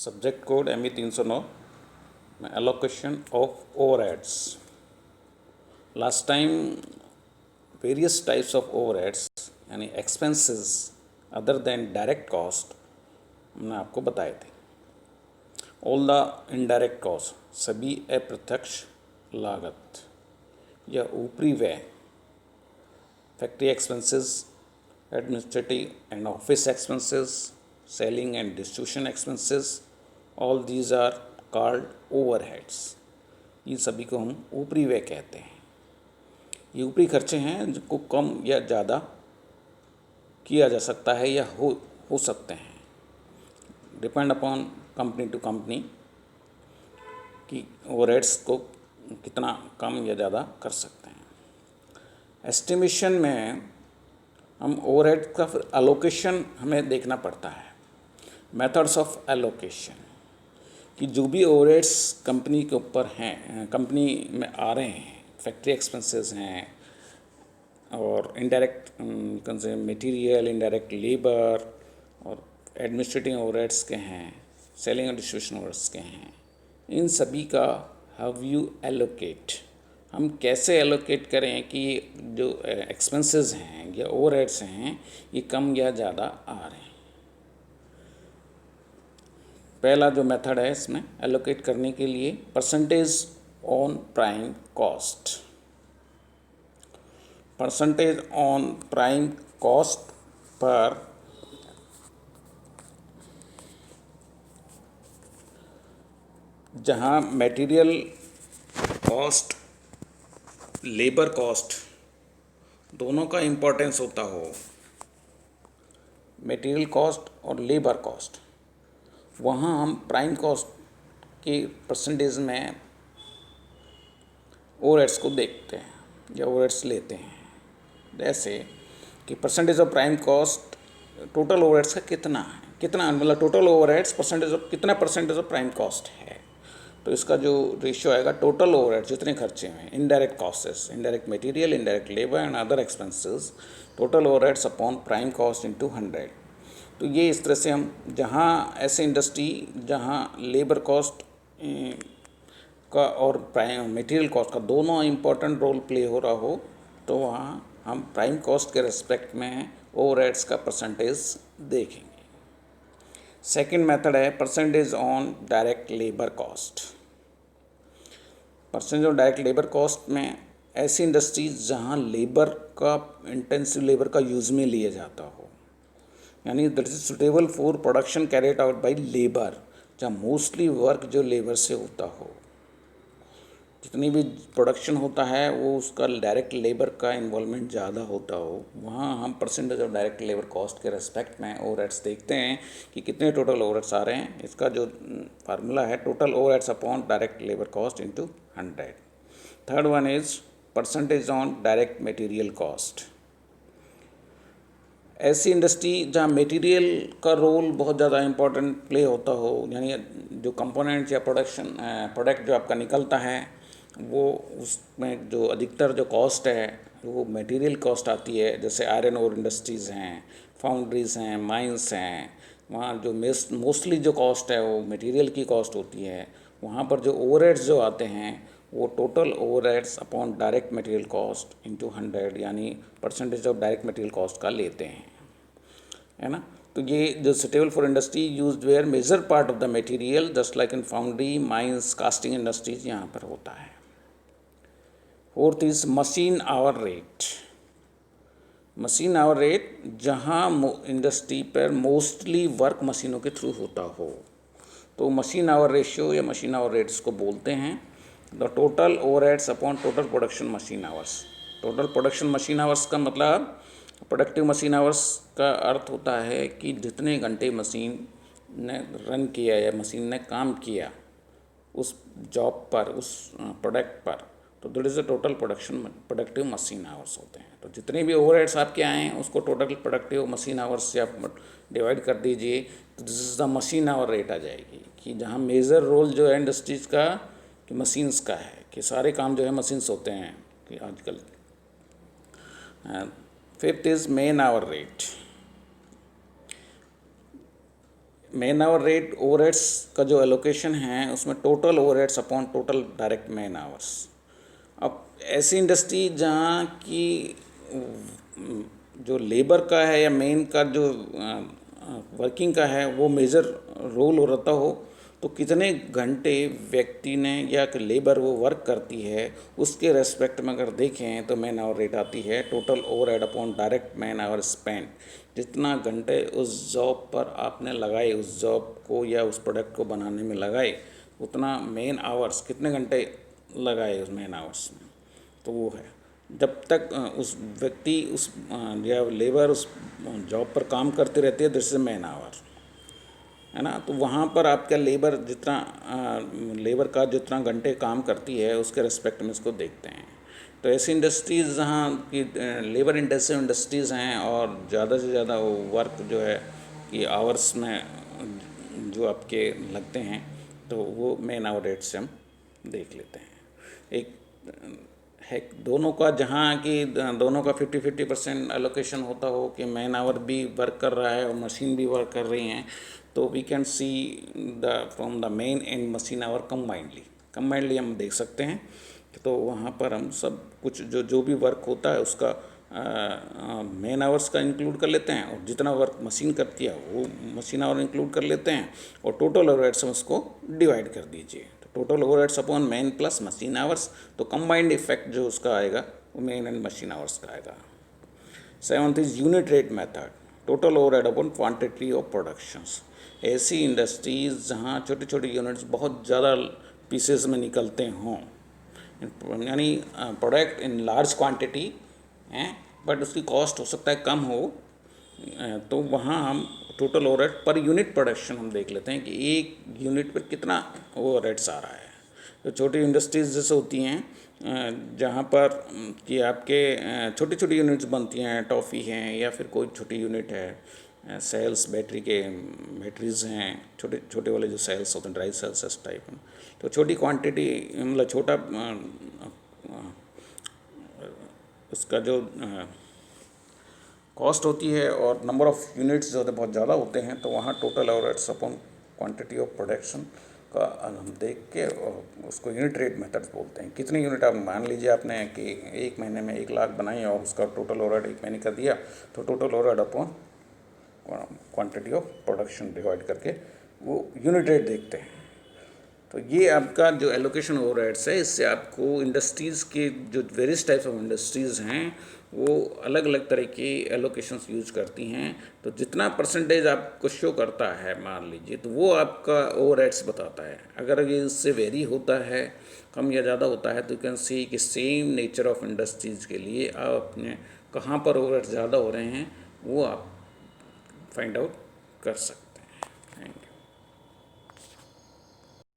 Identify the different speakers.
Speaker 1: Subject code ME 309 में allocation of overheads. Last time various types of overheads यानी expenses other than direct cost हमने आपको बताए थे। ऑल द इनडायरेक्ट कॉस्ट सभी अप्रत्यक्ष लागत या ऊपरी व्यय, factory expenses, administrative and office expenses, selling and distribution expenses, all these are called overheads। ये सभी को हम ऊपरी व्यय कहते हैं। ये ऊपरी खर्चे हैं जिनको कम या ज़्यादा किया जा सकता है या हो सकते हैं, depend upon company to company कि ओवरहेड्स को कितना कम या ज़्यादा कर सकते हैं। एस्टिमेशन में हम ओवरहेड का फिर एलोकेशन हमें देखना पड़ता है। मेथड्स ऑफ एलोकेशन कि जो भी ओवरहेड्स कंपनी के ऊपर हैं, कंपनी में आ रहे हैं, फैक्ट्री एक्सपेंसेस हैं और इनडायरेक्ट मटेरियल, इनडायरेक्ट लेबर और एडमिनिस्ट्रेटिव ओवरहेड्स के हैं, सेलिंग और डिस्ट्रीब्यूशन ओवरहेड्स के हैं, इन सभी का हाउ यू एलोकेट, हम कैसे एलोकेट करें कि जो एक्सपेंसेस हैं या ओवरहेड्स हैं ये कम या ज़्यादा आ रहे हैं। पहला जो मेथड है इसमें एलोकेट करने के लिए percentage on prime cost. Percentage on prime cost per जहाँ मटेरियल कॉस्ट, लेबर कॉस्ट दोनों का इम्पोर्टेंस होता हो, मटेरियल कॉस्ट और लेबर कॉस्ट, वहाँ हम प्राइम कॉस्ट के परसेंटेज में ओवरहेड्स को देखते हैं या ओवरहेड्स लेते हैं। जैसे कि percentage of prime cost total overheads का कितना मतलब टोटल ओवरहेड्स परसेंटेज ऑफ कितना परसेंटेज ऑफ प्राइम कॉस्ट है, तो इसका जो रेशियो आएगा टोटल ओवरहेड्स जितने खर्चे हैं, indirect costs, indirect material, indirect labour and other expenses, total overheads upon prime cost into 100। तो ये इस तरह से हम जहाँ ऐसे इंडस्ट्री जहाँ लेबर कॉस्ट का और प्राइम मटेरियल कॉस्ट का दोनों इम्पोर्टेंट रोल प्ले हो रहा हो, तो वहाँ हम प्राइम कॉस्ट के रेस्पेक्ट में ओवरहेड्स का परसेंटेज देखेंगे। सेकंड मेथड है percentage on direct labour cost. Percentage on direct labour cost में ऐसी इंडस्ट्रीज जहाँ लेबर का इंटेंसिव लेबर का यूज़ में लिया जाता हो, यानी that is suitable for production carried out by labour, जहाँ मोस्टली वर्क जो लेबर से होता हो, जितनी भी प्रोडक्शन होता है वो उसका डायरेक्ट लेबर का इन्वॉल्वमेंट ज़्यादा होता हो, वहाँ हम percentage of direct labour cost के रेस्पेक्ट में ओवरहेड्स देखते हैं कि कितने टोटल ओवरहेड्स आ रहे हैं। इसका जो फार्मूला है total overheads upon direct labour cost into 100। Third one is percentage on direct material cost. ऐसी इंडस्ट्री जहाँ मटेरियल का रोल बहुत ज़्यादा इम्पोर्टेंट प्ले होता हो, यानी जो कंपोनेंट्स या प्रोडक्ट जो आपका निकलता है वो उसमें जो अधिकतर जो कॉस्ट है वो मटेरियल कॉस्ट आती है। जैसे आयरन ओर इंडस्ट्रीज़ हैं, फाउंड्रीज़ हैं, माइंस हैं, वहाँ जो मोस्टली जो कॉस्ट है वो मटेरियल की कॉस्ट होती है। वहाँ पर जो ओवरहेड्स जो आते हैं वो total overheads upon direct material cost into 100 यानी percentage of direct material cost का लेते हैं, है ना। तो ये जो suitable for industry used where major part of the material just like in foundry, mines, casting industries यहाँ पर होता है। Fourth is machine hour rate. Machine hour rate जहाँ इंडस्ट्री पर मोस्टली वर्क मशीनों के थ्रू होता हो, तो मशीन आवर रेशियो या मशीन आवर रेट्स को बोलते हैं the total overheads upon total production machine hours. Total production machine hours का मतलब प्रोडक्टिव मशीन आवर्स का अर्थ होता है कि जितने घंटे मशीन ने रन किया या मशीन ने काम किया उस जॉब पर, उस प्रोडक्ट पर, तो that is the total productive machine hours होते हैं। तो जितने भी ओवरहेड्स आपके आए हैं उसको टोटल प्रोडक्टिव मशीन आवर्स से आप डिवाइड कर दीजिए, तो this is the machine hour rate आ जाएगी। कि जहाँ मेजर रोल जो है इंडस्ट्रीज़ का कि मशीन्स का है, कि सारे काम जो है मशीन्स होते हैं कि आजकल। Fifth is main hour rate. Man hour rate overheads का जो एलोकेशन है उसमें total overheads upon total direct man hours. अब ऐसी इंडस्ट्री जहाँ की जो लेबर का है या मेन का जो वर्किंग का है वो मेजर रोल हो रहता हो, तो कितने घंटे व्यक्ति ने या लेबर वो वर्क करती है उसके रेस्पेक्ट में अगर देखें तो मैन आवर रेट आती है total overhead upon direct man hour spend. जितना घंटे उस जॉब पर आपने लगाए, उस जॉब को या उस प्रोडक्ट को बनाने में लगाए, उतना मेन आवर्स कितने घंटे लगाए उस मेन आवर्स में, तो वो है। जब तक उस व्यक्ति उस या लेबर उस जॉब पर काम करते रहती है, दिस इज मैन आवर, है ना। तो वहाँ पर आपका लेबर जितना लेबर का जितना घंटे काम करती है उसके रिस्पेक्ट में इसको देखते हैं। तो ऐसी इंडस्ट्रीज़ जहाँ की लेबर इंटेंसिव इंडस्ट्रीज़ हैं और ज़्यादा से ज़्यादा वो वर्क जो है कि आवर्स में जो आपके लगते हैं, तो वो मैन आवर रेट से हम देख लेते हैं। एक है दोनों का, जहाँ कि दोनों का 50-50% एलोकेशन होता हो कि मैन आवर भी वर्क कर रहा है और मशीन भी वर्क कर रही हैं, तो we can see the from the men and machine hour combinedly हम देख सकते हैं। तो वहाँ पर हम सब कुछ जो भी वर्क होता है उसका मेन आवर्स का इंक्लूड कर लेते हैं, और जितना वर्क मशीन करती है वो मशीन आवर इंक्लूड कर लेते हैं, और टोटल ओवरहेड्स में उसको डिवाइड कर दीजिए। तो total overheads upon man plus machine hours, तो कंबाइंड इफेक्ट जो उसका आएगा वो मैन एंड मशीन आवर्स का आएगा। 7th is unit rate method, total overhead upon quantity of productions. ऐसी इंडस्ट्रीज जहाँ छोटी छोटी यूनिट्स बहुत ज़्यादा पीसेस में निकलते हों, यानी प्रोडक्ट इन लार्ज क्वांटिटी हैं बट उसकी कॉस्ट हो सकता है कम हो, तो वहाँ हम total overhead per unit production हम देख लेते हैं कि एक यूनिट पर कितना ओवरहेड्स आ रहा है। तो छोटी इंडस्ट्रीज़ जैसे होती हैं जहाँ पर कि आपके छोटी छोटी यूनिट्स बनती हैं, टॉफ़ी हैं या फिर कोई छोटी यूनिट है, सेल्स बैटरीज़ हैं, छोटे छोटे वाले जो सेल्स होते हैं, ड्राई सेल्स इस टाइप में। तो छोटी क्वांटिटी मतलब छोटा उसका जो कॉस्ट होती है और नंबर ऑफ़ यूनिट्स जो होते हैं बहुत ज़्यादा होते हैं, तो वहाँ total overheads upon quantity of production का हम देख के उसको यूनिट रेट मेथड बोलते हैं। कितनी यूनिट, आप मान लीजिए आपने कि एक महीने में 1 लाख बनाई और उसका टोटल ओवरहेड 1 महीने का दिया, तो total overhead upon quantity of production divide करके वो यूनिट रेट देखते हैं। तो ये आपका जो एलोकेशन ओवरहेड्स है, इससे आपको इंडस्ट्रीज़ के जो वेरियस टाइप्स ऑफ इंडस्ट्रीज़ हैं वो अलग अलग तरह की एलोकेशंस यूज करती हैं। तो जितना परसेंटेज आपको शो करता है मान लीजिए, तो वो आपका ओवरहेड्स बताता है। अगर ये इससे वेरी होता है, कम या ज़्यादा होता है, तो यू कैन सी कि सेम नेचर ऑफ इंडस्ट्रीज़ के लिए आप अपने कहाँ पर ओवरहेड्स ज़्यादा हो रहे हैं वो आप फाइंड आउट कर सकते हैं।